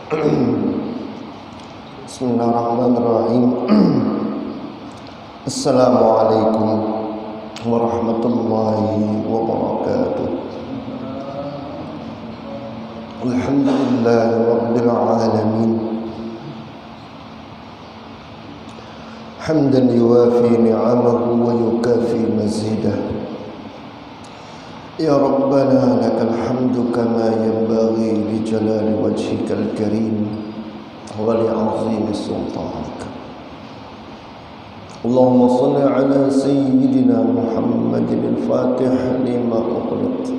Bismillahirrahmanirrahim. Assalamualaikum warahmatullahi wabarakatuh. Alhamdulillahi rabbil alamin. Hamdan yuwafi ni'amahu wa yukafi mazidah. Ya Rabbana lakal hamdu kama yanbaghi li jalali wajhikal karim wa li 'azimi sultanik. Allahumma salli ala sayyidina Muhammadin al-Fatih lima ughliq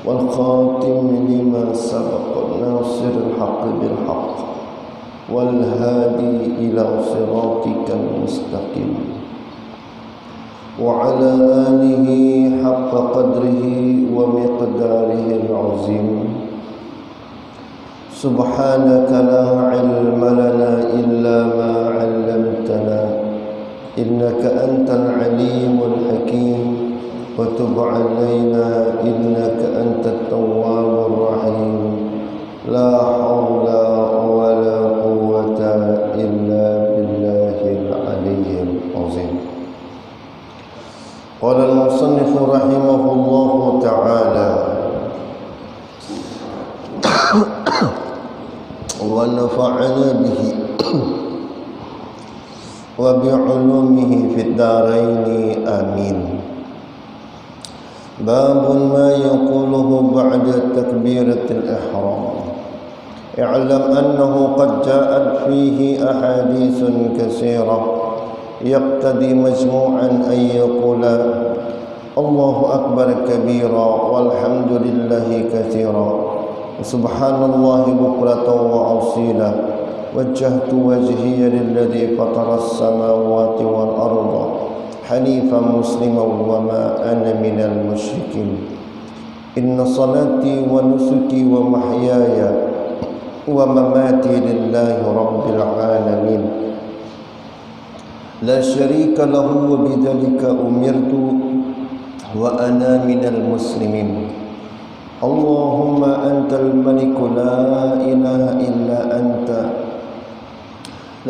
wal khatim lima sabaq nasir al-haqq bil haqq wal hadi ila siratikal mustaqim. وعلى آله حق قدره ومقداره العظيم. سبحانك لا علم لنا إلا ما علمتنا إنك أنت العليم الحكيم وتب علينا إنك أنت التواب الرحيم. لا حول ولا قوة إلا بالله العلي العظيم. قال المصنف رحمه الله تعالى ونفعنا به وبعلومه في الدارين آمين. باب ما يقوله بعد تكبيرة الإحرام. اعلم أنه قد جاءت فيه أحاديث كثيرة يقتضي مجموعا أن يقول الله أكبر كبيرا والحمد لله كثيرا وسبحان الله بكرة وأصيلا وجهت وجهي للذي فطر السماوات والأرض حنيفا مسلما وما أنا من المشركين. إن صلاتي ونسكي ومحياي ومماتي لله رب العالمين لا شريك له وبذلك أمرت وأنا من المسلمين. اللهم أنت الملك لا إله إلا أنت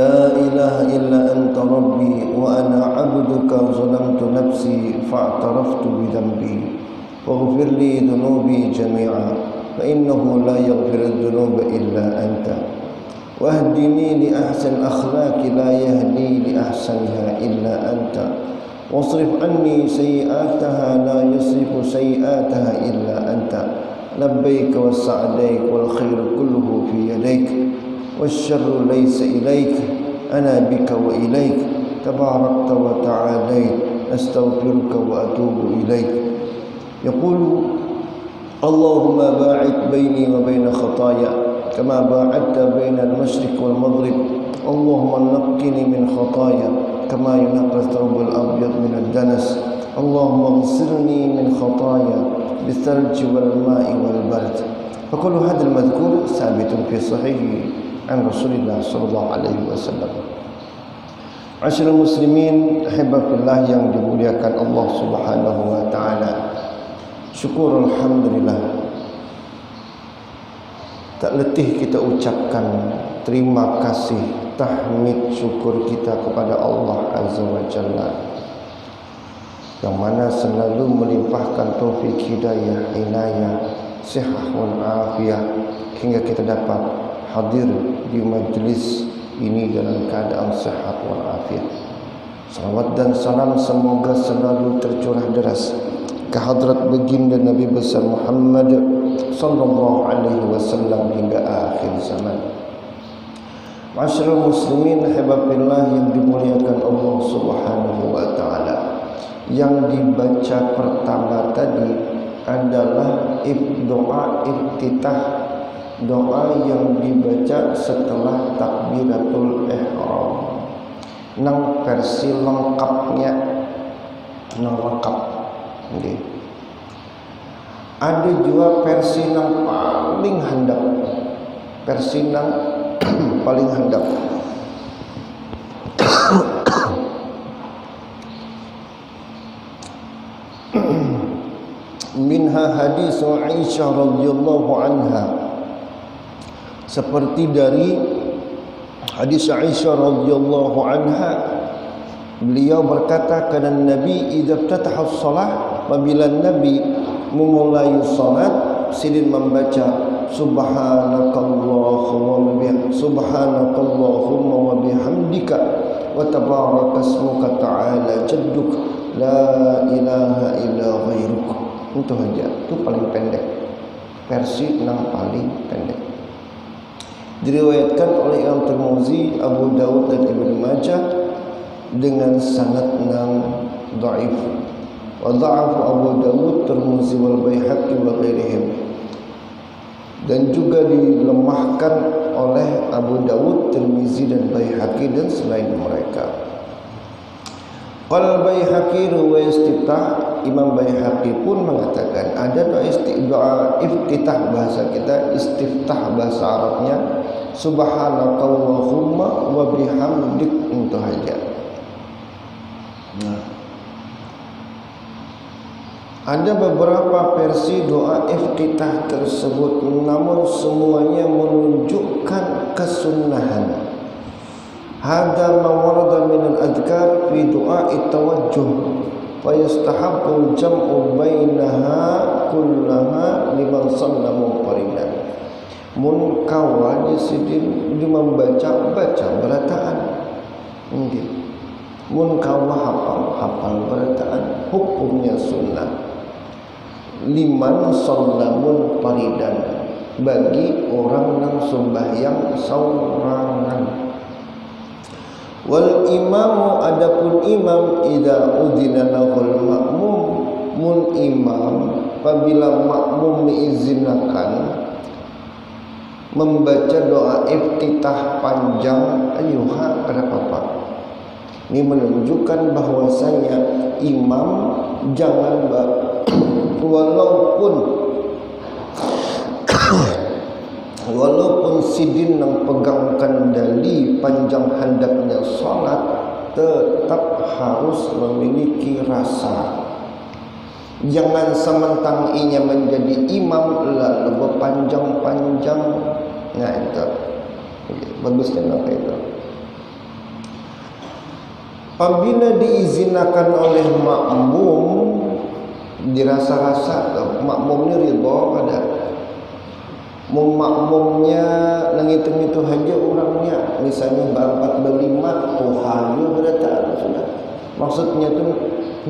لا إله إلا أنت ربي وأنا عبدك ظلمت نفسي فاعترفت بذنبي فاغفر لي ذنوبي جميعا فإنه لا يغفر الذنوب إلا أنت واهدني لأحسن أخلاق لا يهدي لأحسنها إلا أنت واصرف عني سيئاتها لا يصرف سيئاتها إلا أنت لبيك وسعديك والخير كله في يديك والشر ليس إليك أنا بك وإليك تباركت وتعاليت أستغفرك وأتوب إليك. يقول اللهم باعد بيني وبين خطايا كما باعدت بين المشرق والمغرب. اللهم نقني من خطايا كما ينقى الثوب الأبيض من الدنس. اللهم اغسلني من خطايا بالثلج والماء والبرد. فكل هذا المذكور ثابت في صحيح عن رسول الله صلى الله عليه وسلم. Masyaallah muslimin ahibbatillah yang dimuliakan Allah Subhanahu wa taala. Syukur alhamdulillah. Tak letih kita ucapkan terima kasih, tahmid, syukur kita kepada Allah Azza wa Jalla yang mana selalu melimpahkan taufik hidayah, inayah, sihat wal afiyah hingga kita dapat hadir di majlis ini dalam keadaan sihat wal afiyah. Salawat dan salam semoga selalu tercurah deras ke hadrat baginda Nabi besar Muhammad sallallahu alaihi wasallam hingga akhir zaman. Masyaallah muslimin habibillah yang dimuliakan Allah Subhanahu wa taala. Yang dibaca pertama tadi adalah doa iftitah, doa yang dibaca setelah takbiratul ihram. Nang versi lengkapnya nang lengkap. Okay. Ada juga versi yang paling handap, versi yang paling handap. Minha hadis Aisyah radhiyallahu anha. Seperti dari hadis Aisyah radhiyallahu anha, beliau berkata, kana Nabi idza ftataha shalah, apabila Nabi memulai salat sidin membaca subhanakallahumma wa bihamdika wa tabarakasmuka ta'ala jadduk la ilaha illa ghairuk. Itu aja, itu paling pendek, versi yang paling pendek. Diriwayatkan oleh Imam Tirmizi, Abu Dawud dan Ibnu Majah dengan sanad yang dhaif. Wa dha'afu Abu Dawud, Tirmizi wal Baihaqi wa ghairihim. Dan juga dilemahkan oleh Abu Dawud, Tirmizi dan Baihaqi dan selain mereka. Qal Baihaqi riwayat istiftah, Imam Baihaqi pun mengatakan ada doa iftitah, bahasa kita istiftah bahasa Arabnya subhanakallahumma wa bihamdik, itu saja. Nah, ada beberapa versi doa iftitah tersebut, namun semuanya menunjukkan kesunahan. Hada ma warada min al-adhkar fi du'a at-tawajjuh wa yastahabbu jam'u bainaha kullaha liman shalla munfaridan. Mun kawa disidin di membaca berataan. Nggih. Mun kawa hafal berataan, hukumnya sunnah. Liman shalla munfaridan, bagi orang yang sembahyang saurangan. Wal imamu, adapun imam, idza udzina lahul makmum, mun imam apabila makmum diizinkan membaca doa iftitah panjang, ayuha, kenapa Pak? Ini menunjukkan bahwasanya imam jangan walaupun sidin yang pegang kendali panjang hendaknya sholat, tetap harus memiliki rasa. Jangan sementang inya menjadi imam lalu berpanjang-panjang. Nah itu bagusnya apa itu. Apabila diizinkan oleh makmum, dirasa-rasa makmumnya ridha pada makmumnya nangit-ngit itu aja orangnya, misalnya berempat berlima Tuhan berataan sudah. Maksudnya tu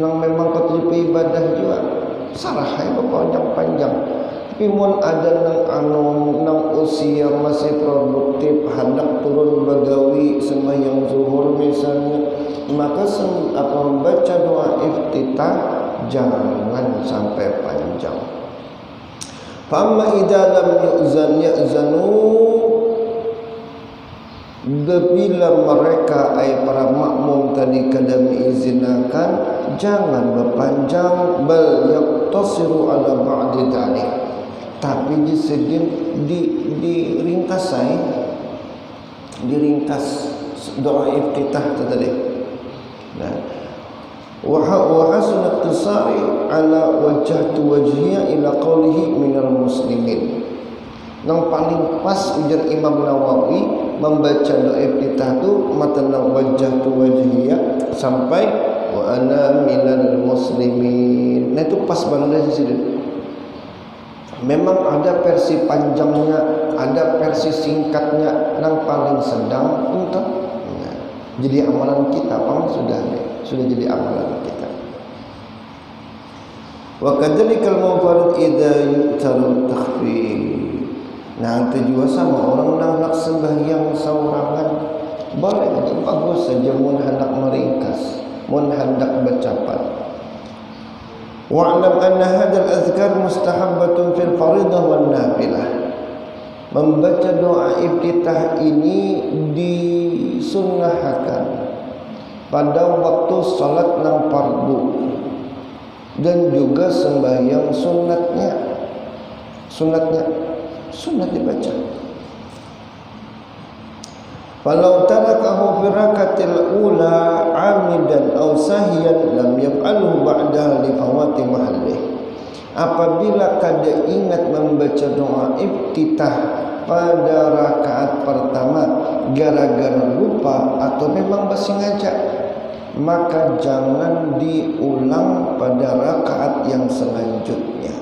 nang memang ketujuh ibadah juga sarahai berpanjang-panjang. Tapi mun ada nang usia masih produktif, hendak turun bagawi sembahyang zuhur misalnya, maka membaca doa iftitah jangan sampai panjang. Fa'amma idza lam ya'zanu, bila mereka para makmum tadi kada mengizinkan, jangan berpanjang, bal yaqtasiru ala ba'di dzalik, tapi disedin diringkas doa iftitah tadi. Nah, wa hasan iqtisari ala wajhatu wajhiya ila qawlihi minal muslimin. Yang paling pas ujar Imam Nawawi membaca doa iftitah tu matan wajhatu wajhiya sampai wa ana minal muslimin. Nah itu pas banget di situ. Memang ada versi panjangnya, ada versi singkatnya, yang paling sedang untuk. Nah, jadi amalan kita apa sudah jadi amalan kita. Wa kadzalikal munfarid idza yutaru takhfif. Nah, itu juga sama orang nak sembahyang saurangan, boleh aja, bagus saja mun hendak meringkas, mun hendak bercepat. Wa'lam anna hadzal azkar mustahabbatun fil fardhah wan nafilah. Membaca doa iftitah ini disunnahkan pada waktu salat nang fardu dan juga sembahyang sunat dibaca. Falau tarakahu fi rakatil ula amidan aw sahiyan lam yaf'alhu ba'da li fawati mahallih. Apabila kada ingat membaca doa iftitah pada rakaat pertama gara-gara lupa atau memang bersengaja, maka jangan diulang pada rakaat yang selanjutnya.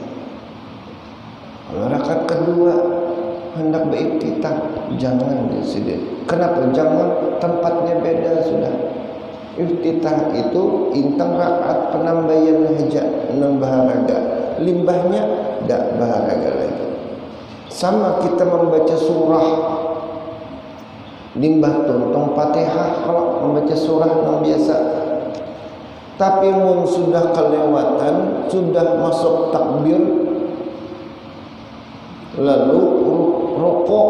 Kalau rakaat kedua hendak beriftitah, jangan disini. Kenapa? Jangan, tempatnya beda sudah. Iftitah itu intang rakaat penambahan hajat, baharaga. Limbahnya tak baharaga lagi. Sama kita membaca surah, limbah tuntung Fatihah kalau membaca surah yang biasa. Tapi mun sudah kelewatan, sudah masuk takbir, lalu rokok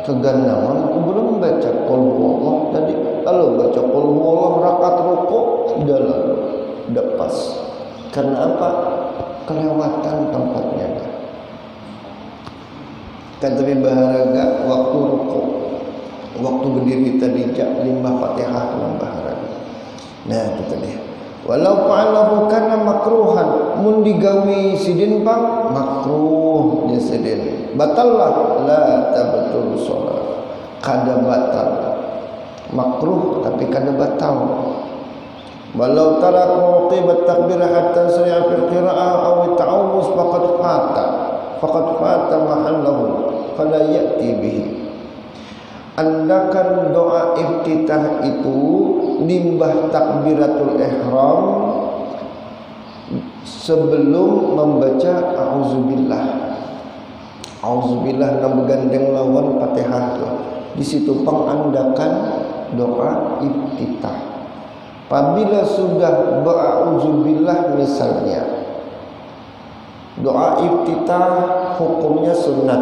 keganangan, belum baca qul huwallah tadi. Kalau baca qul huwallah rakaat rokok sudah lalu pas. Karena apa? Kelewatan tempatnya. Kan tapi baharaga waktu rokok, waktu berdiri tadi jak limbah Fatihah dalam baharaga. Nah kita lihat. Walau fa'alahu kana makruhan, mun digawi sidin pang makruh dia sidin. Batallah la tabtul salat. Kada batal. Makruh tapi kada batal. Walau taraka qibat takbir hatta sari'a fil qira'ah aw ta'awuz faqad fata mahallahu fala ya'ti bihi. Andakan doa iftitah itu limbah takbiratul ihram sebelum membaca auzubillah. Auzubillah nam bergandeng lawan Fatihah tu. Di situ pengandakan doa iftitah. Apabila sudah berauzubillah misalnya, doa iftitah hukumnya sunat,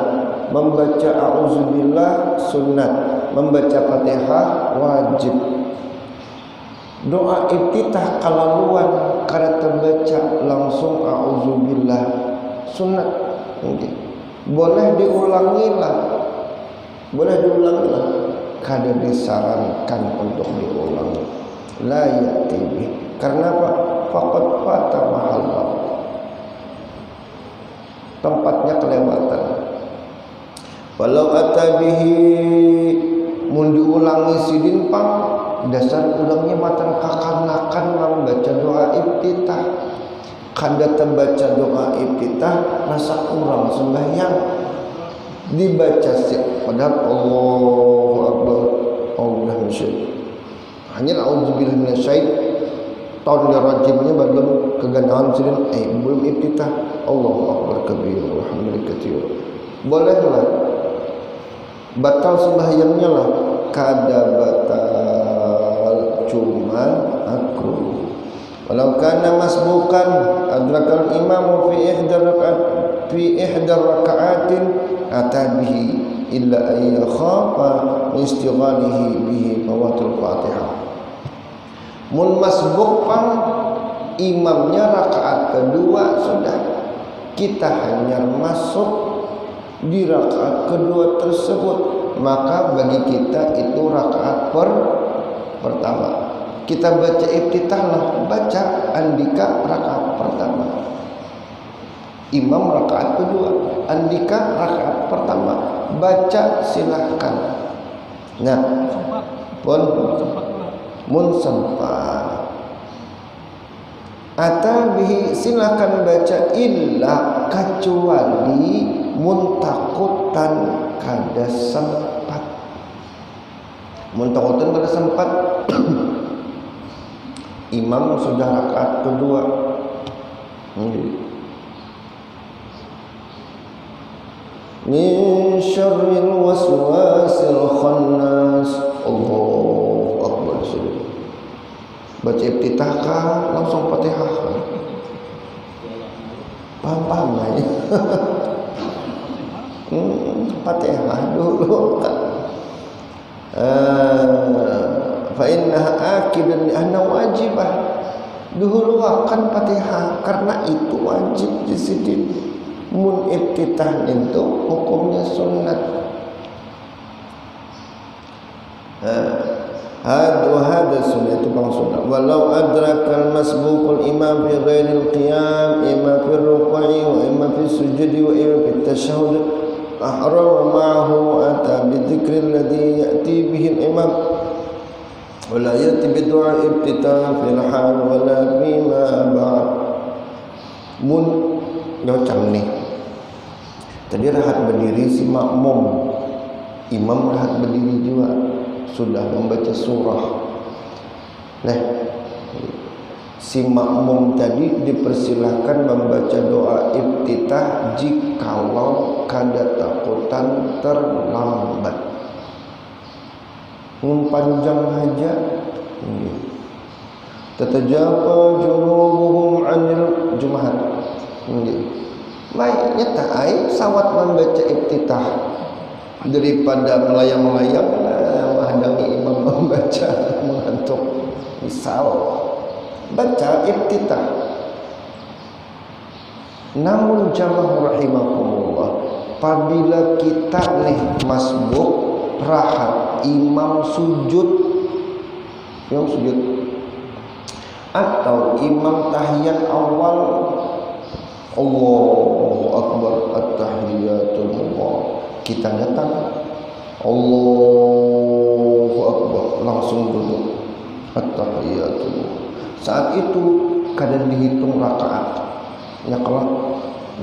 membaca auzubillah sunat, membaca Fatihah wajib. Doa iftitah kalaluan kada terbaca langsung auzubillah sunat. Boleh diulangilah. Kada disarankan untuk diulangi. La ya'ti. Karena apa? Faqad fata mahallah. Tempatnya kelewatan. Walau atabihi mun diulangi sidin pang, dasar ulangnya matan kakanakan membaca doa iftitah. Kada terbaca doa iftitah rasa kurang sembahyang. Dibaca sih padahal Allahu akbar, Allahu syaitan. Hanya auzubillah minasyaitonir rajimnya belum kegandahan sidin, belum iftitah. Allahu akbar kabir walhamdulillah katsir. Bolehlah. Batal sembahyangnya lah, kada batal, cuma aku. Walau kana masbukan adrakal imam fi ihda raka'atin atabihi illa ay khafa istighalihi bihi fawatul Fatihah. Mun masbuk pang imamnya rakaat kedua sudah, kita hanya masuk di rakaat kedua tersebut, maka bagi kita itu rakaat pertama. Kita baca iftitah lah, baca andika rakaat pertama, imam rakaat kedua, andika rakaat pertama, baca silahkan. Nah, pun mun sempat atabihi silakan baca illa kecuali muntakutan kada sempat. Muntakutan kada sempat imam sudah rakaat kedua. Min syarril waswasil khannas. Allahu akbar. Baca iftitah kah langsung Fatihah? Paham ya? Fatihah dulu kan. Fa innaha akidun anna wajibah. Dulu akan Fatihah karena itu wajib di sini. Mun iftitah itu hukumnya sunat. Hada sunnah itu bang sunnah. Walau adrakal masbukul imam fi ghairil qiyam, imam fi ruku'i wa imam fi sujudi wa imam fi tasyahud ahram ma'ahu ata bidzikril ladzi ya'ti bihi al-imam wa la ya'ti bi du'a ibtita' fil hal wa la bima ba'd. Mun nyocang nih. Tadi rahat berdiri si makmum, imam rahat berdiri juga, sudah membaca surah. Nah, si makmum tadi dipersilahkan membaca doa iftitah jikalau kada takutan terlambat. Panjang aja. Tatajafa junubuhum 'anil jumahat. Baik nyata ai sawat membaca iftitah daripada melayang-layang menghadangi imam membaca mengantuk. Misal baca iftitah. Namun jamaah rahimakumullah, apabila kita nih masbuk rahat imam sujud atau imam tahiyat awal Allahu akbar at-tahiyatullah, kita datang Allahu akbar langsung duduk at-tahiyatullah. Saat itu kadang dihitung rakaat, ya kalau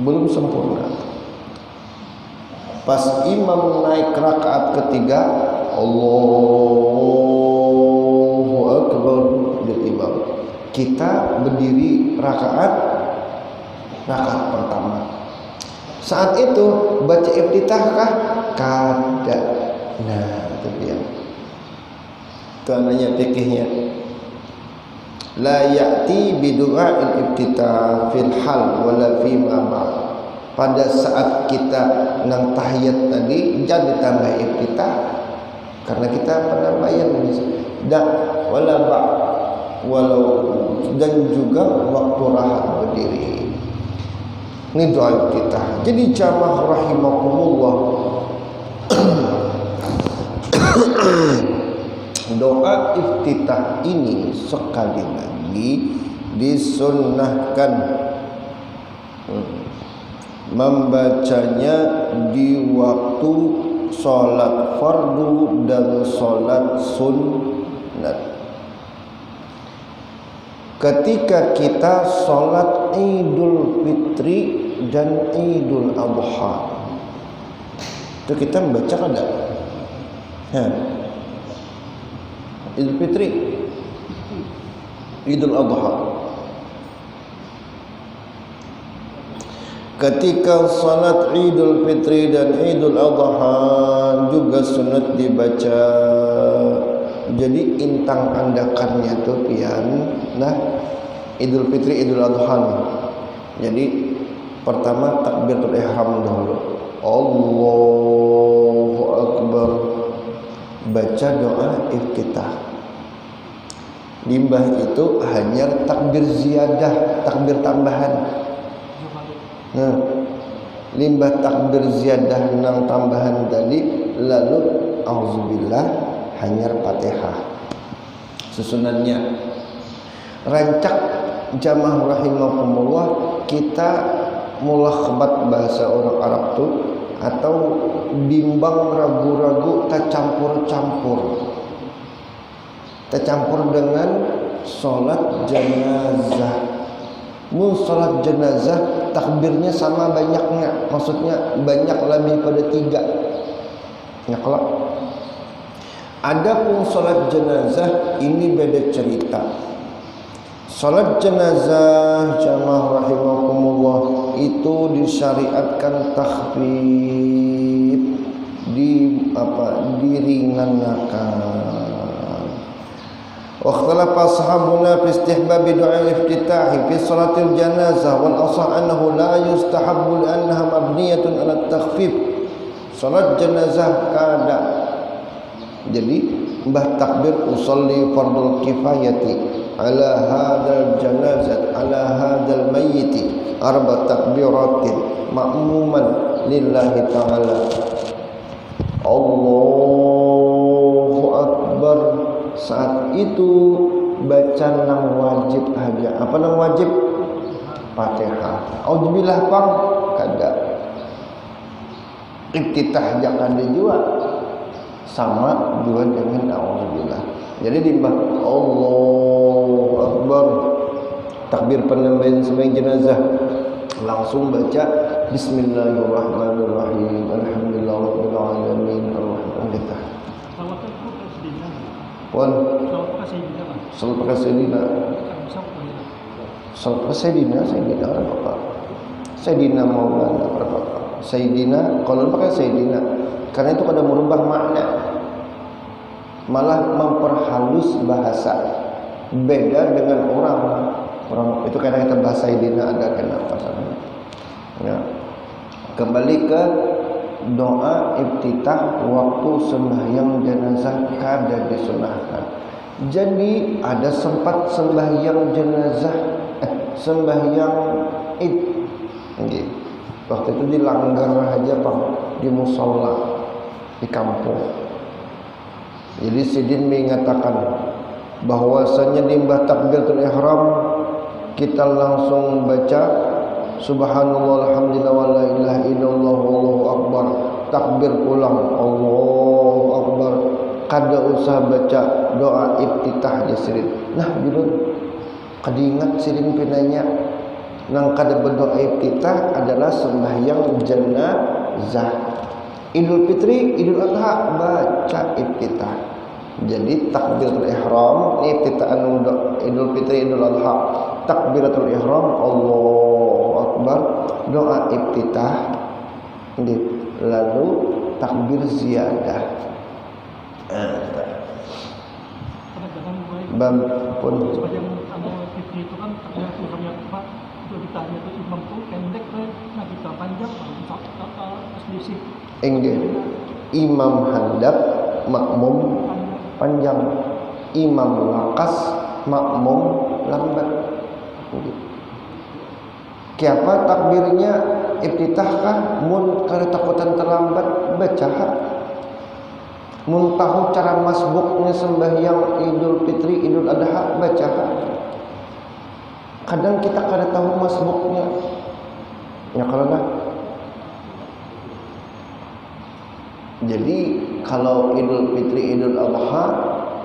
belum sempurna. Pas imam naik rakaat ketiga, Allahu akbar bil imam. Kita berdiri rakaat pertama. Saat itu baca iftitah kah? Kada. Nah, itu dia. Itu namanya fikihnya. La ya'ti bi du'a'il iftitah fil hal wala fi ma ba'd. Pada saat kita nang tahiyat tadi jangan ditambah iftitah karena kita pada bayan dak wala ba'd walau dan juga waktu rahat berdiri. Ini doa iftitah. Jadi jamaah rahimakumullah, doa iftitah ini sekali lagi disunnahkan membacanya di waktu sholat fardu dan sholat sunnat. Ketika kita sholat Idul Fitri dan Idul Adha, itu kita membaca kada? Idul Fitri, Idul Adha. Ketika salat Idul Fitri dan Idul Adha juga sunat dibaca. Jadi intang andakannya tuh pian. Nah, Idul Fitri, Idul Adha nih. Jadi pertama takbiratul ihram dahulu. Allahu akbar. Baca doa iftitah. Limbah itu hanya takbir ziyadah, takbir tambahan. Nah, limbah takbir ziyadah nang tambahan tadi, lalu auzubillah hanya Fatihah. Susunannya rancak jamaah rahimakumullah, kita mulakhabat bahasa orang Arab tuh atau bimbang ragu-ragu tak campur dengan sholat jenazah. Mun sholat jenazah takbirnya sama banyaknya, maksudnya banyak lebih pada 3. Ya kalau adapun sholat jenazah ini beda cerita. Sholat jenazah jamaah rahimakumullah itu disyariatkan takhfif, diringankan. واختلف أصحابنا في استحباب دعاء الافتتاح في صلاة الجنازة والأصح أنه لا يستحب لأنها مبنية على التخفيف. Salat jenazah kada. Jadi mbah takbir usolli fardul kifayati ala hadzal janazat ala hadzal mayyiti arba takbiratin ma'muman lillahi ta'ala. Allahu akbar. Saat itu baca nang wajib aja. Apa nang wajib? Fatihah. Auzubillah pang kada. Iftitah jangan dijual sama juga dengan auzubillah. Jadi dimbah Allahu Akbar, takbir penambahan sembahyang jenazah, langsung baca Bismillahirrahmanirrahim, Alhamdulillahirabbil alamin, Ar-Rahmanir-Rahim. Wan, salat pakai Sayyidina. Salat pakai Sayyidina apa? Sayyidina Maulana apa? Sayyidina, kalau pakai Sayyidina, karena itu kada merubah makna, malah memperhalus bahasa. Beda dengan orang itu kadang kita bahasa Sayyidina ada kenapa sana. Ya. Kembali ke doa iftitah waktu sembahyang jenazah kada disunahkan. Jadi ada sempat sembahyang jenazah, sembahyang id. Nggih. Waktu itu dilanggar aja Pak di musola di kampung. Jadi Sidin mengatakan bahwasanya di takbiratul ihram kita langsung baca Subhanallah alhamdulillah wa la ilaha illallah wallahu akbar, takbir pulang Allahu akbar, kada usah baca doa iftitah di Sidin. Nah bilun kadingat Sidin pinanya nang kada berdoa iftitah adalah sembahyang jenazah. Idul Fitri, Idul Adha baca iftitah. Jadi takbiratul ihram, iftitahan Idul Fitri, Idul Adha, takbiratul ihram Allahu Akbar, doa iftitah, lalu takbir ziyadah. Bam pun itu kan takbiratul ihram Pak, itu ditanya itu imam tuh pendek nah kita panjang asli. Enggak, imam handap, makmum panjang, imam lakas, makmum lambat. Kiapa takbirnya iftitah kah? Mun kada takutan terlambat baca. Mun tahu cara masbuknya sembahyang Idul Fitri, Idul Adha baca. Kadang kita kada tahu masbuknya. Ya kalau lah. Jadi kalau Idul Fitri, Idul Adha,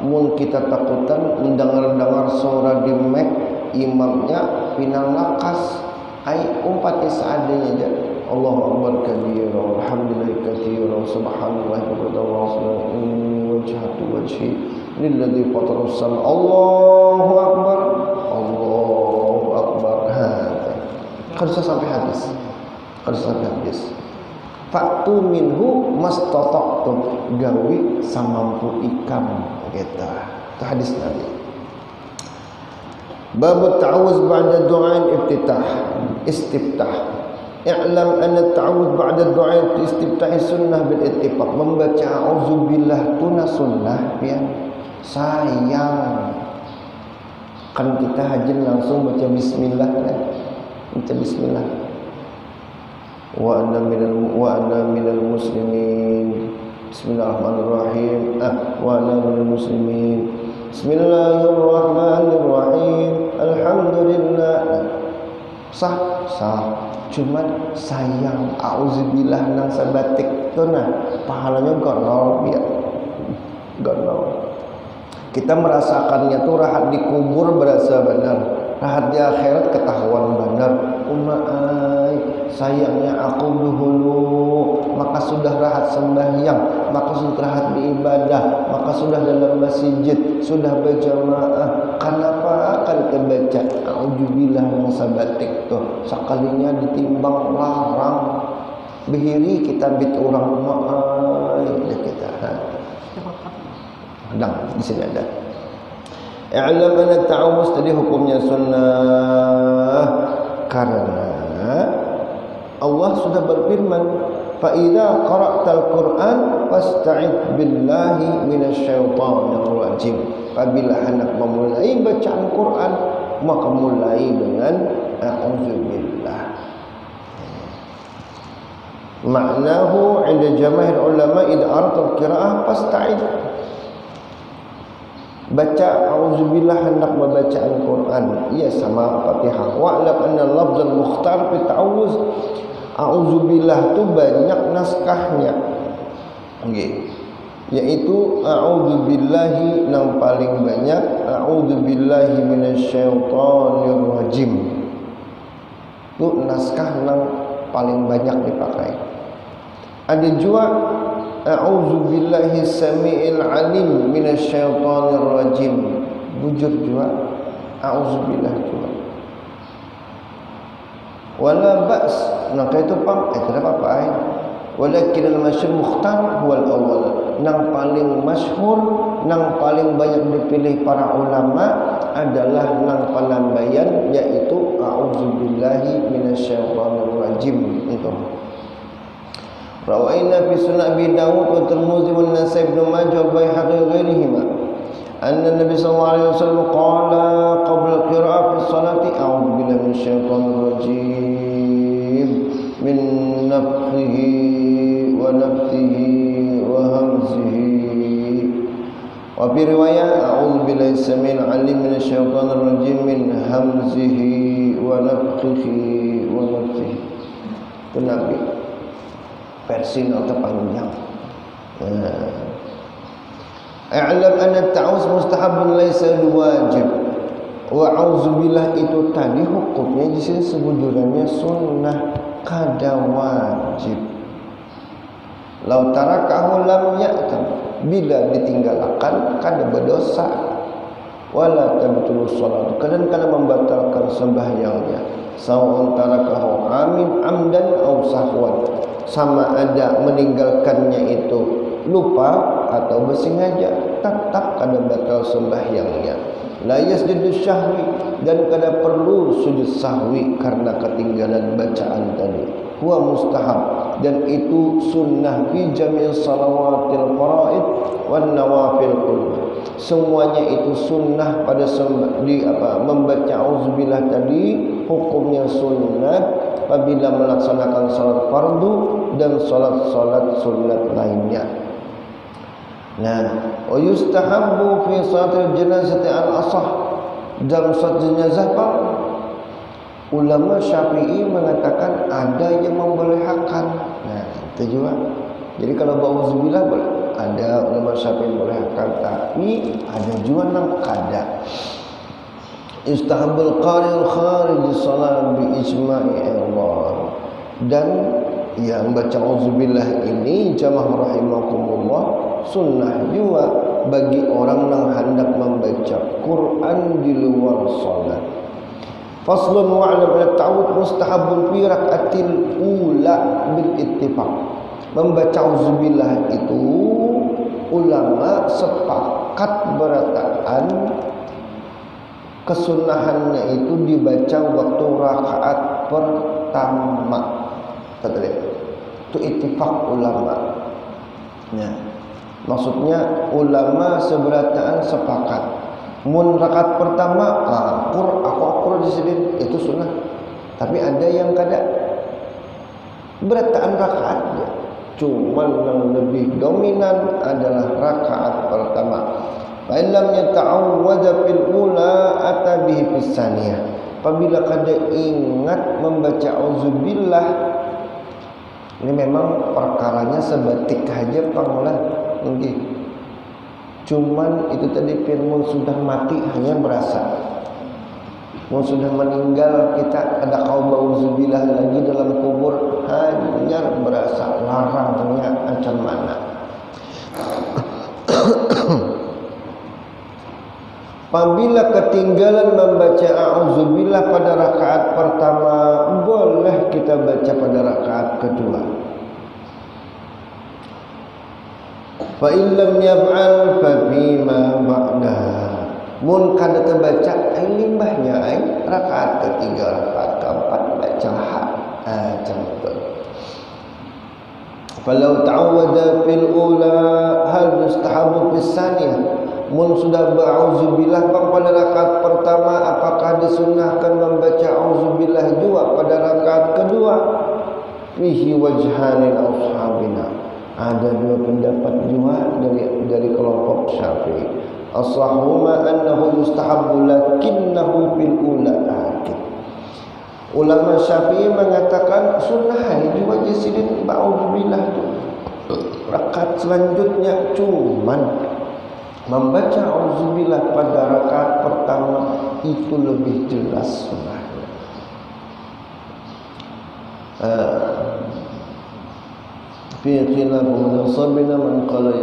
mun kita takutan mendengar suara di mic imamnya pinang lakas, ai umpati seadanya aja. Allahu Akbar kabira, alhamdulillah katsira, subhanallah wa bihamdihi, wajhatu wajhi lilladzi fatara as-sama. Allahu Akbar, Allahu Akbar. Harus sampai habis. Harus sampai habis. Faktu minhu mastata'tum, gawi samampu ikam gitu. Itu hadis Nabi. Bab ta'awuz ba'da du'a iftitah, istiftah. I'lam anna ta'awuz ba'da du'a istiftah sunnah bil ittifaq. Membaca auzubillah tuna sunnah ya. Sayang kan kita hajin langsung baca bismillah kan. Baca bismillah. Wa ana minal muslimin. Bismillahirrahmanirrahim. Wa ana minal muslimin. Bismillahirrahmanirrahim. Alhamdulillah. Sah. Cuman sayang auzubillah nang sabatik tu nah pahalanya gonol ya. Gonol. Kita merasakannya tuh rahat di kubur berasa benar. Rahat di akhirat ketahuan benar. Sayangnya aku dahulu, maka sudah rahat sembahyang, maka sudah rahat beribadah, maka sudah dalam masjid, sudah berjamaah. Kenapa akan terbaca auzubillah yang sabatik tuh sekalinya ditimbang larang behiri kita bit orang ya kita sedang di sini ada. I'lam anna ta'awuz tadi hukumnya sunnah karena Allah sudah berfirman, fa idza qara'tal Qur'an fasta'id billahi minasyaitonir rajim. Apabila hendak memulai bacaan Quran, maka mulai dengan a'udzubillah. Maknahu 'inda jamaahir ulama idza aratul qira'ah fasta'id. Baca auzubillah hendak membacaan Quran ia sama Fatihah. Wa'lam anna lafzul mukhtar fi ta'awuz A'udzubillah tu banyak naskahnya. Okay. Yaitu a'udzubillahi yang paling banyak, a'udzubillahi minasyaitonir rajim. Itu naskah yang paling banyak dipakai. Ada juga a'udzubillahi samiil alim minasyaitonir rajim. Bujur juga a'udzubillah juga. Wala ba's, maka itu tidak apa-apa. Walakin al-masyhur mukhtar huwa al-awwal. Yang paling masyhur, yang paling banyak dipilih para ulama adalah yang penambayan, yaitu a'udzubillahi minasyaitonir rajim itu. Rawaina fi sunan Abi Dawud wa Tirmidzi wa Nasai ibn Majah wa Baihaqi ghairihima anna Nabi sallallahu alaihi wasallam qala qabla al-qira'ah fi salati a'udzubillahi minasyaitonir rajim min nafthihi wa nafthihi wa hamzihi. Wa fi riwayat a'udzubillahi samil alim minasyaitonir rajim min hamzihi wa nafthihi wa nafthihi. Itu Nabi versi yang terpanjang. I'lam anna at-ta'awuz mustahabun laysa wajib. Wa a'udzubillah itu tadi hukumnya di sini sebujurannya sunnah, kada wajib. Lau tarakahu lam ya'tam, bila ditinggalkan kada berdosa. Wala tabtulu shalat, kadang-kadang membatalkan sembahyangnya. Sawa'un tarakahu amdan aw sahwan, sama ada meninggalkannya itu lupa atau bersengaja, tetap kada batal sembahyangnya. La yasjudu syahwi, dan kada perlu sujud sahwi karena ketinggalan bacaan tadi. Huwa mustahab, dan itu sunnah fi jami' salawatil faraid wan nawafil kullu. Semuanya itu sunnah pada membaca auzubillah tadi, hukumnya sunnah apabila melaksanakan salat fardu dan salat-salat sunat lainnya. Nah, wa yustahabbu fi salatil janazati al-asah, dalam salat jenazah Pak, ulama Syafi'i mengatakan ada yang membolehkan. Nah, itu juga. Jadi kalau ba'udzubillah boleh, ada ulama Syafi'i membolehkan, tapi ada juga yang kada. Yustahabbul qari'ul kharij salat bi ijma'i Allah. Dan yang baca auzubillah ini jamaah rahimakumullah sunnah juga bagi orang yang hendak membaca Quran di luar salat. Faslun wa'lam at-ta'awud mustahabun fi rak'atil ula bil ittifaq. Membaca auzubillah itu ulama sepakat berataan kesunahannya itu dibaca waktu rakaat pertama. Itu ittifaq ulama. Ya. Maksudnya ulama seberataan sepakat. Mun rakaat pertama akur di sini itu sunnah. Tapi ada yang kada berataan rakaatnya. Cuman yang lebih dominan adalah rakaat pertama. Fa illam yata'awwadz fil ula ata bihi fis tsaniyah. Apabila kada ingat membaca auzubillah, ini memang perkaranya sebatik aja panglah mungkin. Cuman itu tadi firman sudah mati hanya berasa. Mau sudah meninggal kita ada kaum auzubillah lagi dalam kubur hanya berasa, larangnya macam mana. Apabila ketinggalan membaca a'udzubillah pada rakaat pertama, boleh kita baca pada rakaat kedua. Fa illam yaf'al fa bima ba'daha. Mun kada terbaca limbahnya rakaat ketiga, rakaat keempat baca macam itu. Falau ta'awwada fil ula hal mustahabu fis tsaniyah. Mun sudah berauzubillah pada rakaat pertama, apakah disunnahkan membaca auzubillah juga pada rakaat kedua? Fihi wajhanil ashabina. Ada dua pendapat juga dari kelompok Syafi'i. As-sahuma annahu yustahabbu lakinnahu fil ula akid. Ulama Syafi'i mengatakan sunnah di wajah sidin ba'udzubillah itu. Rakaat selanjutnya cuman membaca auzubillah pada rakaat pertama itu lebih jelas sunnahnya. Fi khilaf munsabina man qala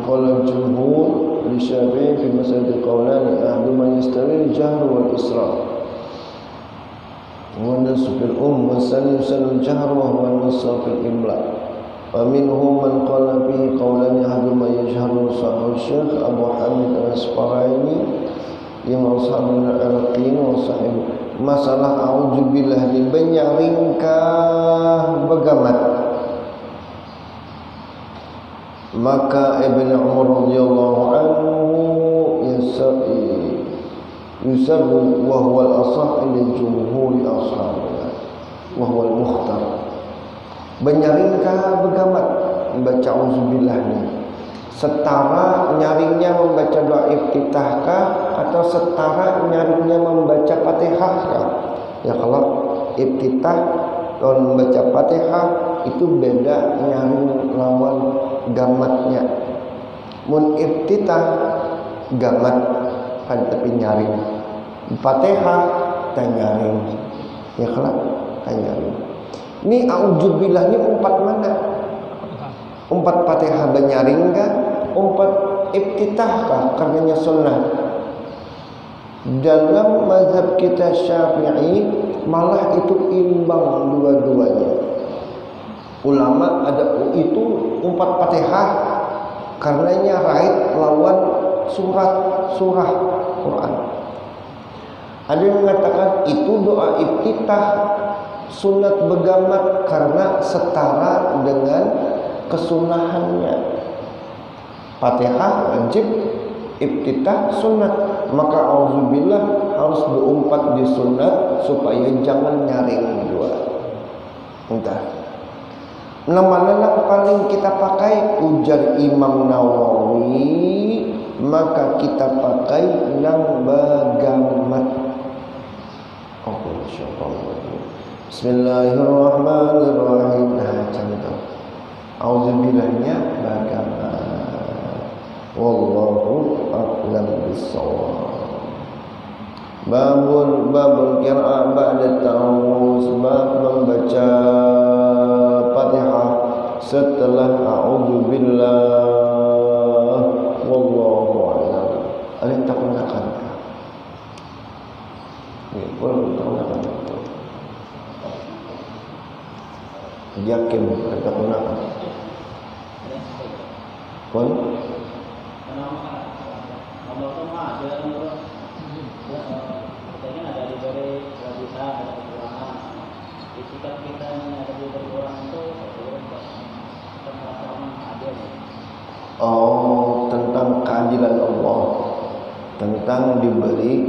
qala jumhur li Syafi'i fi mas'alati qawlan ahadu man yastawi al-jahr wal isra. ونصف وسلم الجهر وهو النص في الإملاء ومنهم من قال به قولان أحدهما يجهر صاحب الشيخ أبو حامد الأصفهاني لما أصحاب العراقيين وصاحب masalah auzubillah ni benyaringkah begamat, maka Ibn Umar radhiyallahu anhu yusarru wa huwa al-asah ila jumhuri ashabina wa huwa al-mukhtar. Benyaringkah begamat membaca auzubillah ni setara nyaringnya membaca doa iftitahkah atau setara nyaringnya membaca Fatihahkah? Ya kalau iftitah dan membaca Fatihah itu beda nyaring lawan gamatnya. Mun iftitah gamat kan tapi nyaring. Fatihah tak nyaring. Ya kalau tak nyaring. Ini auzubillah ni umpat mana? Umpat Fatihah benyaring kah? Umpat iftitah kah? Karenanya sunnah. Dalam mazhab kita Syafi'i malah itu imbang dua-duanya. Ulama ada itu umpat Fatihah karenanya raid lawan surah Quran. Ada yang mengatakan itu doa iftitah sunat begamat karena setara dengan kesunahannya. Fatihah wajib, iftitah sunat, maka auzubillah harus berumpat di sunat supaya jangan nyaring dua. Entah nama paling kita pakai ujar Imam Nawawi, maka kita pakai nang begamat. Bismillahirrahmanirrahim. Nah, contoh auzubillahnya bagaimana? Wallahu a'lam bissawab. Babul qira'ah ba'da ta'awuz, bab membaca Fatihah setelah a'udzubillah. Wallahu a'lam. Ada yang tak gunakan? Ya, boleh gunakan. Yakin ada gunakan. Pun tentang keadilan Allah, tentang diberi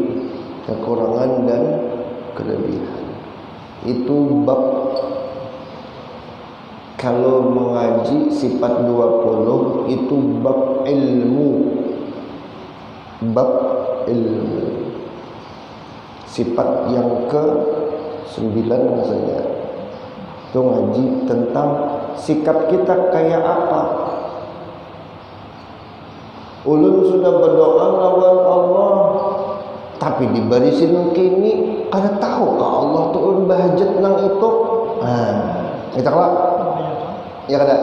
kekurangan dan kelebihan. Itu bab. Kalau mengaji sifat 20 itu bab ilmu. Bab ilmu. Sifat yang ke-9 maksudnya. Itu ngaji tentang sikap kita kayak apa. Ulun sudah berdoa lawan Allah, tapi dibarisin kini kada tahu ka Allah tu ulun bahajat nang itu. Kita kelak. Ya kada.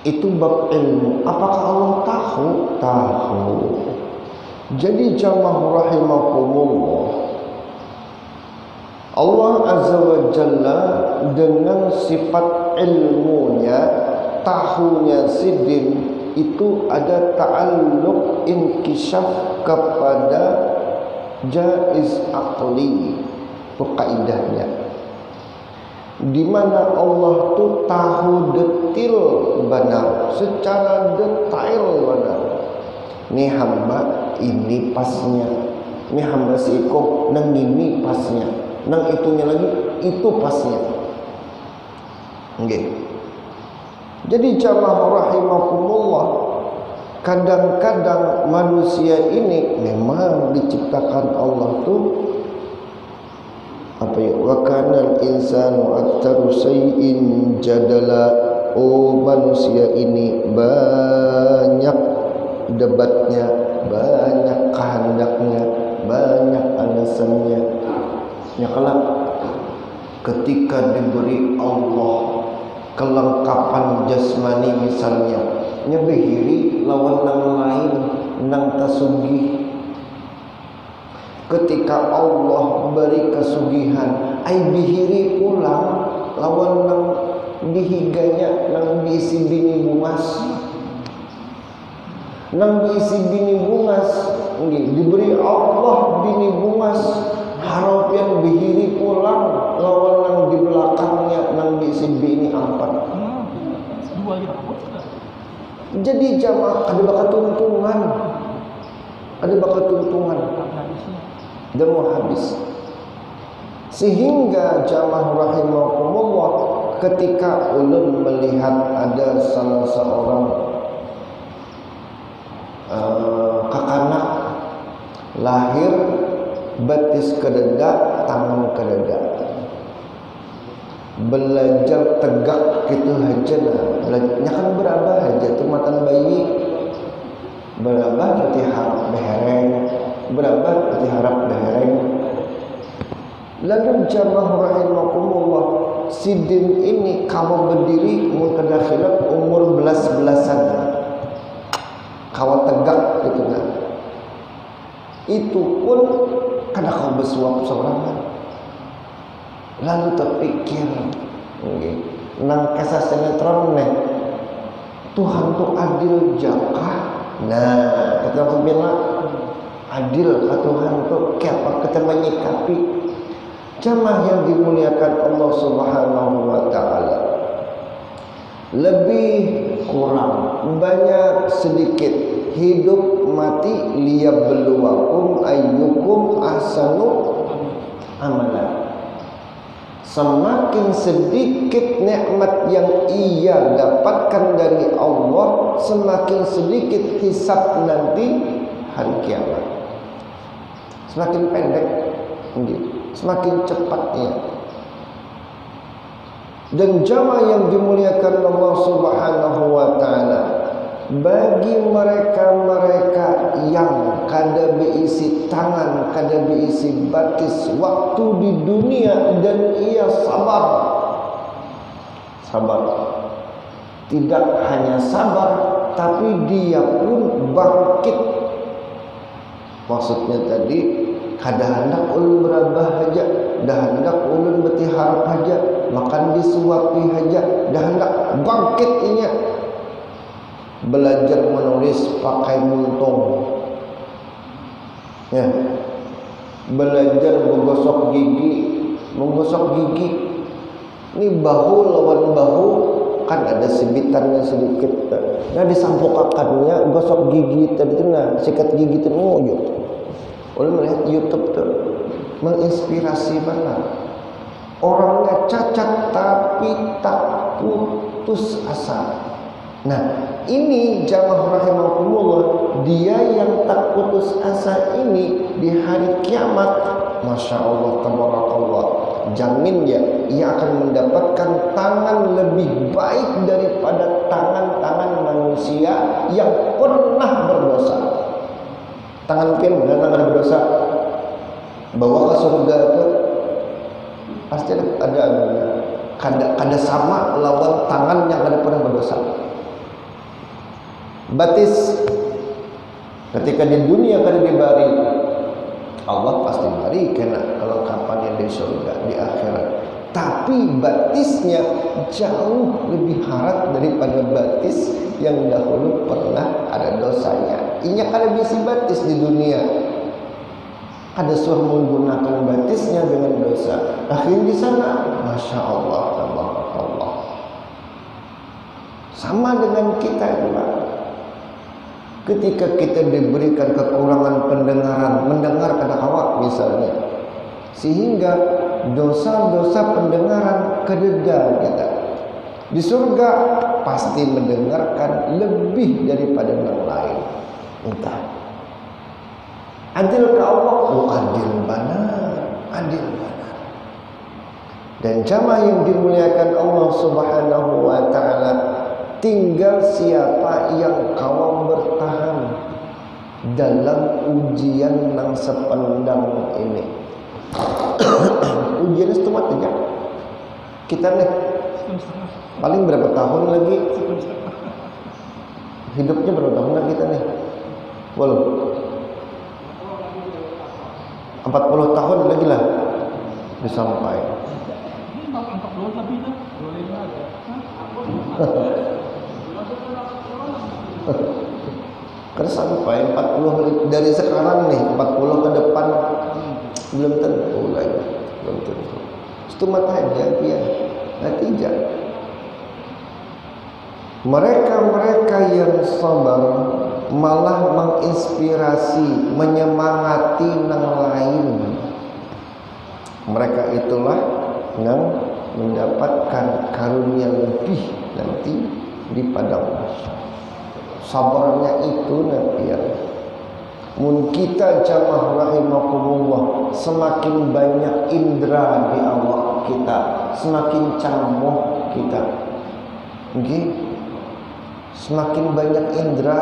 Itu bab ilmu. Apakah Allah tahu? Tahu. Jadi jamaah rahimakumullah, Allah Azza wa Jalla dengan sifat ilmunya, tahunya sidin itu ada ta'alluq inkishaf kepada jaiz aqli. Itu kaidahnya. Di mana Allah tu tahu detil benar, secara detail benar. Ni hamba ini pasnya, ni hamba si iko nang ini pasnya, nang itunya lagi itu pasnya. Okay. Jadi jamaah rahimakumullah, kadang-kadang manusia ini memang diciptakan Allah tuh apa ya, wa kanal insanu aktsaru syai'in jadala. Oh, manusia ini banyak debatnya, banyak kehendaknya, banyak alasannya. Ya kelak ketika diberi Allah kelengkapan jasmani misalnya, nyebehiri lawan nang lain nang tasugih. Ketika Allah beri kesugihan, ai bihiri pulang lawan nang dihiganya nang diisi bini bungas. Nang diisi bini bungas, diberi Allah bini bungas, harapan bihiri pulang lawan nang di belakangnya nang diisi bini empat. Dua aja dapat. Jadi jamaah ada bakat tuntungan, ada bakat tuntungan. Dan mau habis. Sehingga jamaah rahimakumullah, ketika ulun melihat ada salah seorang kakanak lahir batis ke dada, tangan ke dada, belajar tegak gitu aja nah. Belajarnya kan berapa aja tuh matan bayi, berapa berarti harap behereng, berapa berarti harap behereng. Lalu jamaah rahimakumullah, sidin ini kamu berdiri mengkedakhilat umur belas-belasan, kawan tegak gitu kan. Itu pun kada kau bersuap sorangan. Lalu terpikir, nang kisah sinetron nih, Tuhan tuh adil jakah. Nah, kita bilang adil ke Tuhan tuh kayak kita menyikapi. Jamaah yang dimuliakan Allah Subhanahu wa taala, lebih kurang banyak sedikit hidup mati liyabluwakum ayyukum ahsanu amalan. Semakin sedikit nikmat yang ia dapatkan dari Allah, semakin sedikit hisab nanti hari kiamat. Semakin pendek, semakin cepatnya. Dan jamaah yang dimuliakan Allah Subhanahu wa taala, bagi mereka-mereka yang kada beisi tangan, kada beisi batis waktu di dunia dan ia sabar. Tidak hanya sabar, tapi dia pun bangkit. Maksudnya tadi, kada hendak ulun berabah haja, dah hendak ulun bertiharap haja, makan disuapi haja, dah hendak bangkit inya. Belajar menulis pakai muntung, ya. Belajar menggosok gigi. Ini bahu lawan bahu kan ada sebitannya sedikit. Nah disampukakannya gosok gigi tadi tu nah, sikat gigi tu ngoyo. Oleh melihat YouTube tuh menginspirasi banget. Orangnya cacat tapi tak putus asa. Nah, ini jamaah rahimakumullah, dia yang tak putus asa ini di hari kiamat, masya Allah tabarakallah, jamin ya, ia akan mendapatkan tangan lebih baik daripada tangan-tangan manusia yang pernah berdosa. Tangan pian benar tangan berdosa bawa ke surga itu pasti ada kada sama lawan tangan yang kada pernah berdosa. Batis ketika di dunia kada dibari, Allah pasti bari kena kelengkapan yang di surga di akhirat. Tapi batisnya jauh lebih harat daripada batis yang dahulu pernah ada dosanya. Inya kada bisi batis di dunia, ada suah menggunakan batisnya dengan dosa. Akhirnya di sana, masya Allah, tabarakallah. Sama dengan kita juga. Ketika kita diberikan kekurangan pendengaran, mendengar kada kawat misalnya, sehingga dosa-dosa pendengaran kededa kita. Di surga pasti mendengarkan lebih daripada yang lain. Entah adil ke Allah, oh adil benar, adil benar. Dan jamaah yang dimuliakan Allah Subhanahu wa taala, tinggal siapa yang kau bertahan dalam ujian yang sependang ini. Ujian setengah aja. Kita nih paling berapa tahun lagi? Hidupnya berapa tahun lagi kita nih? Belum 40 tahun lagi lah disampai. Ini 40 lebih dah. Karena sampai 40 dari sekarang nih, 40 ke depan belum tentu lagi, belum tentu. Itu matanya dia natijah. Mereka-mereka yang sabar malah menginspirasi, menyemangati yang lain. Mereka itulah yang mendapatkan karunia lebih nanti di padang mahsyar. Sabarnya itu nanti ya. Mun kita jamaah rahimakumullah, semakin banyak indera di awak kita, semakin camuh kita. Okay? Semakin banyak indera,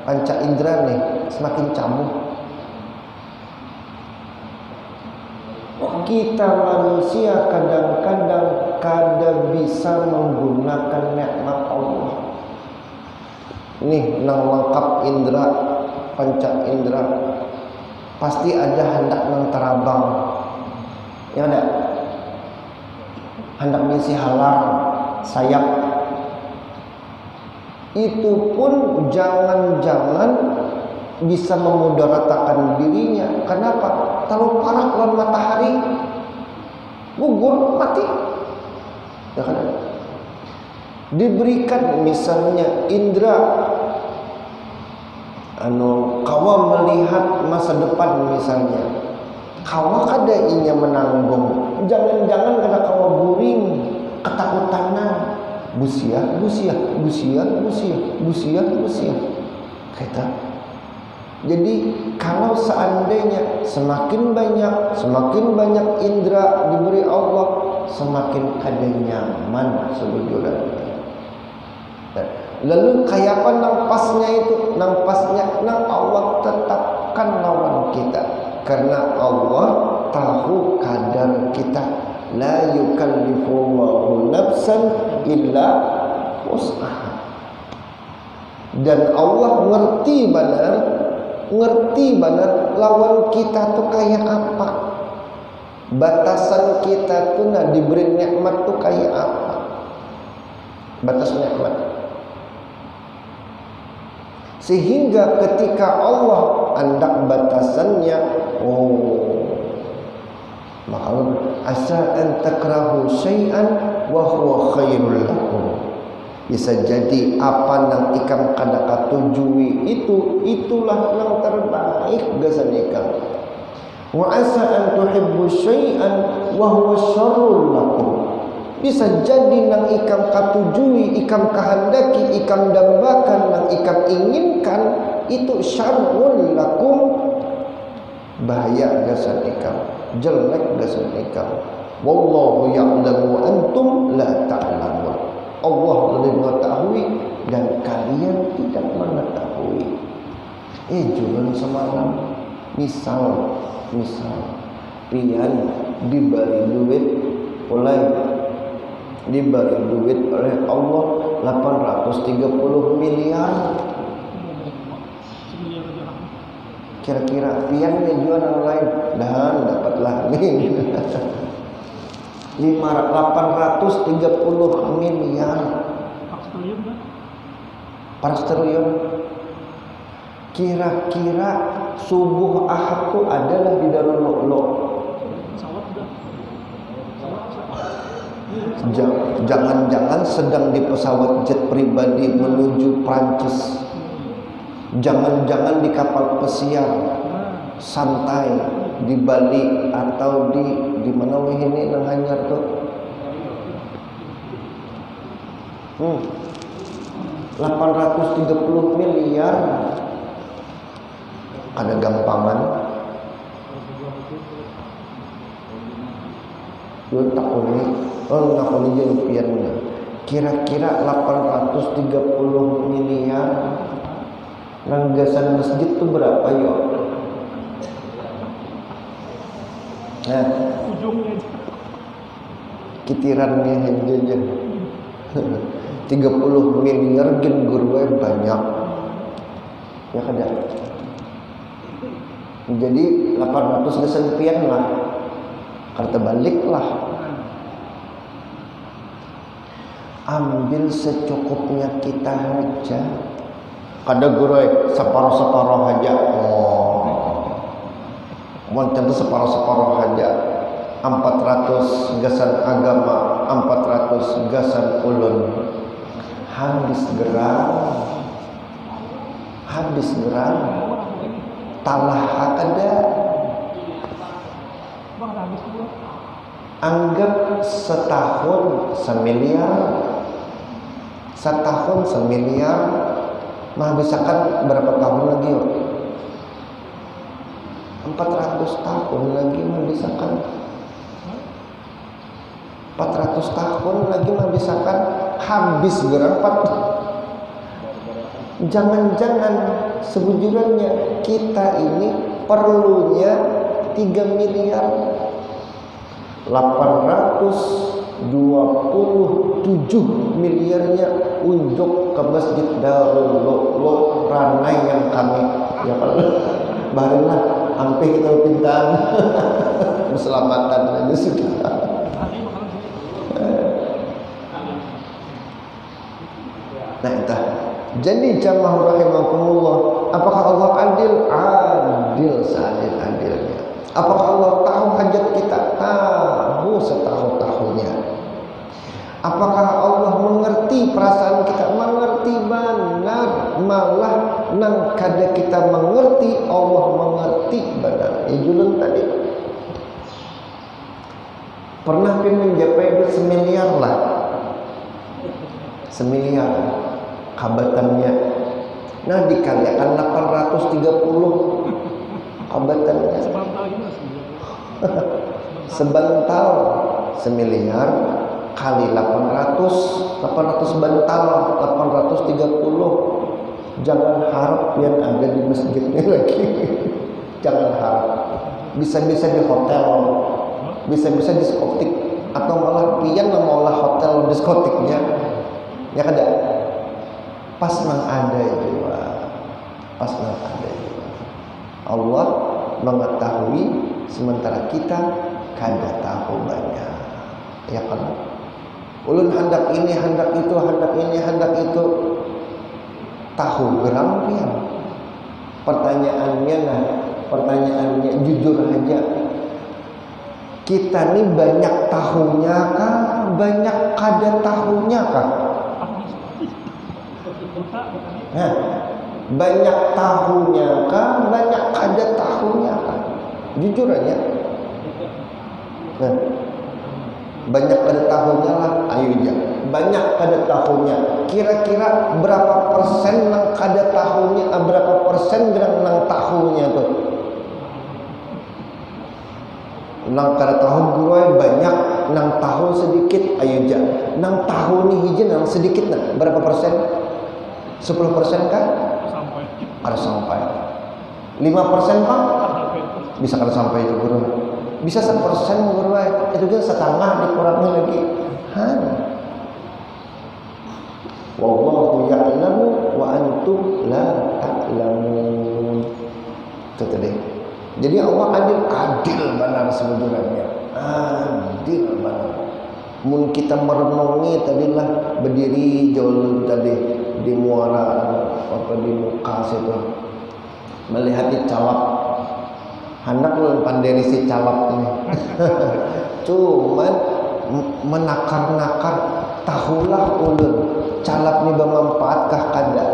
panca indera nih, semakin camuh. Kita manusia kadang-kadang kada bisa menggunakan nikmat Allah. Nih nang lengkap indera, panca indera, pasti ada hendak nang terabang, ya ada hendak misi halang sayap. Itu pun jangan-jangan bisa memudaratakan dirinya. Kenapa? Terlalu panas lawan matahari, gugur mati. Ya kan? Diberikan misalnya indera kawa melihat masa depan misalnya, kawa kada inya menanggung, jangan-jangan kada kawa buring ketakutan, busia kita. Jadi kalau seandainya semakin banyak indera diberi Allah, semakin kada nyaman sebetulnya. Lalu kayapan nampasnya itu, nampasnya Allah tetapkan lawan kita, karena Allah tahu kadar kita. La yukallifullahu nafsan illa wus'aha. Dan Allah ngerti benar lawan kita tuh kayak apa, batasan kita tuh nah diberi nikmat tuh kayak apa, batas nikmat. Sehingga ketika Allah hendak batasannya, maka asa an takrahu syai'an wa huwa khairul lakum. Bisa jadi apa nang ikam kada katujui itulah yang terbaik gasan ikam. Wa asa an tuhibbu syai'an wa huwa syarrul lakum. Bisa jadi nang ikam katujui, ikam kehendaki, ikam dambakan, nang ikam inginkan itu syarrul lakum, bahaya gasan ikam, jelek gasan ikam. Wallahu ya'lamu wa antum la ta'lamun. Allah lebih mengetahui dan kalian tidak mengetahui. Jualan semalam misal pian diberi duit oleh Allah 830 miliar. Kira-kira pian jual yang lain dan dapatlah nih 830 miliar. Paras triliun. Kira-kira subuh Ahad itu adalah di Darul Lu'lu'. Jangan-jangan sedang di pesawat jet pribadi menuju Prancis. Jangan-jangan di kapal pesiar santai di Bali atau di mana ini nang Hanyar tuh. 830 miliar. Ada gampangan. Lu takuni, nakuni jeung pianna. Kira-kira 830 miliar ranggasan masjid tuh berapa yo? Nah, ujungnya kitirannya aja 30 miliar gen guru banyak. Ya kada. Jadi 800 geus pian lah. Kata balik lah. Ambil secukupnya kita aja. Kada guru separuh-separuh aja. Monten itu separuh-separuh aja. 400 gasan agama, 400 gasan ulun. Habis geram. Talah kada. Anggap setahun semiliar, menghabiskan berapa tahun lagi? 400 tahun lagi menghabiskan. 400 tahun lagi menghabiskan habis berapa? Jangan-jangan sebujurnya kita ini perlunya 3 miliar 827 miliarnya unjuk ke Masjid Darul Lu'lu' Ranai yang kami ya barulah hampir kita pintaan keselamatan aja sudah. Nah entah. Jadi jamaah rahimakumullah, apakah Allah adil? Adil seadil-adilnya. Apakah Allah tahu hajat kita? Tahu setahu-tahunya. Apakah Allah mengerti perasaan kita? Mengerti benar. Malah nang kada kita mengerti, Allah mengerti benar. Julun tadi pernah mencapai 1 miliar lah. 1 miliar kabatannya. Nah dikalikan 830 kabatannya. Sebantal 1 miliar kali 800 bantal 830. Jangan harap yang ada di masjidnya lagi. Jangan harap. Bisa-bisa di hotel, bisa-bisa diskotik, atau malah pian malah hotel diskotiknya. Ya kada. Pas nang ada itu, pas nang ada itu. Allah mengetahui sementara kita kada tahu banyak. Ya kan? Ulun hendak ini, hendak itu, hendak ini, hendak itu. Tahu gerampian. Pertanyaannya jujur aja. Kita nih banyak tahunya kah? Banyak kada tahunya kah? Nah, banyak tahunya kah? Banyak kada tahunya kah? Jujur aja. Nah, banyak kada tahunya lah, ayo aja. Banyak kada tahunya. Kira-kira berapa persen nang kada tahunya? Berapa persen nang tahunya tuh? Nang kada tahu guru banyak, nang tahu sedikit, ayo aja. Nang tahu nih hiji nang sedikit nah, berapa persen? 10% kan? Sampai. Kada sampai. 5% Pak? Bisa kada sampai itu guru. Bisa 1% guru itu kan setengah dikurangi lagi. Wallahu ya'lamu wa antum la ta'lamun. Itu tadi. Jadi Allah adil benar sebenarnya. Adil benar. Mun kita merenungi tadilah berdiri jauh tadi di muara apa di muka situ melihat calap hendak lu pandai si calap ini cuman menakar-nakar tahulah ulun calap ini bermanfaatkah kada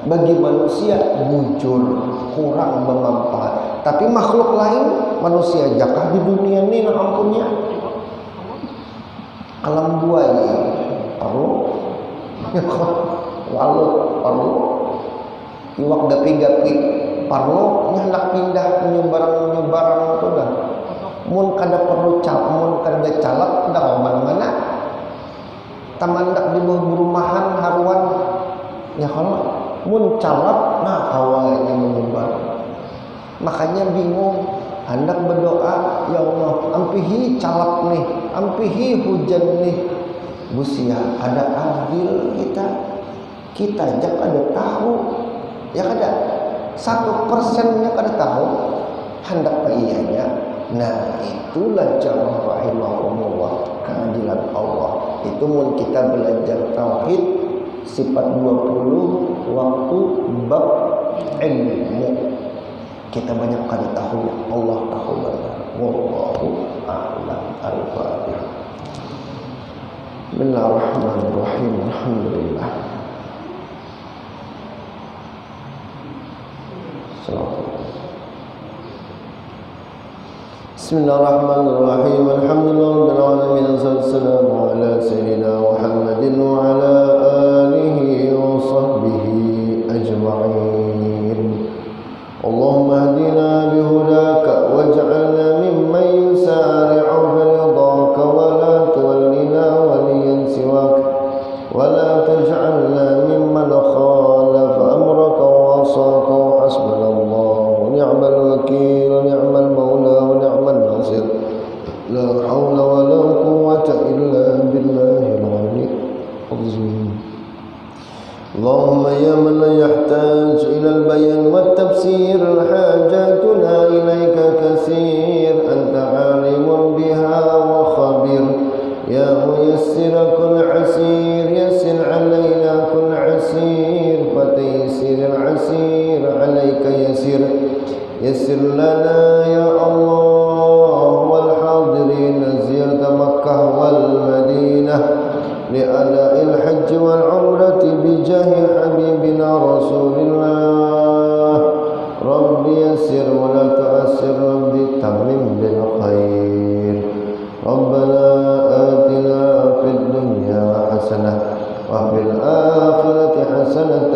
bagi manusia bujur kurang bermanfaat tapi makhluk lain manusia jakah di dunia ini nah ampunnya alam buaya perlu parlo iwak gapi-gapi parlo hendak pindah menyebarang itu dah mun kada perlu mun kada calak dah mana-mana tamandak di bawah perumahan haruan ya kalau mun calak nah awalnya menyebar makanya bingung hendak berdoa ya Allah ampihi calak nih ampihi hujan nih Gusti ya ada adil kita aja kada tahu ya kada 1% nya kada tahu hendak ianya nah itulah jamaah rahimahumullah keadilan Allah itu mun kita belajar tauhid sifat 20 waktu bab ilmu kita banyak kada tahu Allah tahu benar wallahu a'lam al-fatihah Bismillahirrahmanirrahim alhamdulillah Bismillahirrahmanirrahim alhamdulillahirabbil alamin wassalamu ala sayyidina Muhammadin wa ala alihi wa sahbihi ajma'in Allahumma hdina bihudaka waj'alna mimman yusari'u biridaka wa la tuwallina waliyan siwaka wa la taj'alna mimman khalafa amraka wa asaka wa hasbunallahu ni'mal wakeel ni'mal mawla wa ni'mal nasir la hawla wa la quwwata illa billahil aliyyil azim اللهم يا من لا يحتاج إلى البيان والتفسير حاجاتنا إليك كثير أنت عالم بها وخبير يا ميسر كل عسير يسر علينا كل عسير فتيسير العسير عليك يسير يسر لنا يا الله والحاضرين زيارة مكة والمدينة لأداء الحج والعمرة بجاه حبيبنا رسول الله رب يسر ولا تؤسر رب تمم بالخير ربنا آتنا في الدنيا حسنة وفي الآخرة حسنة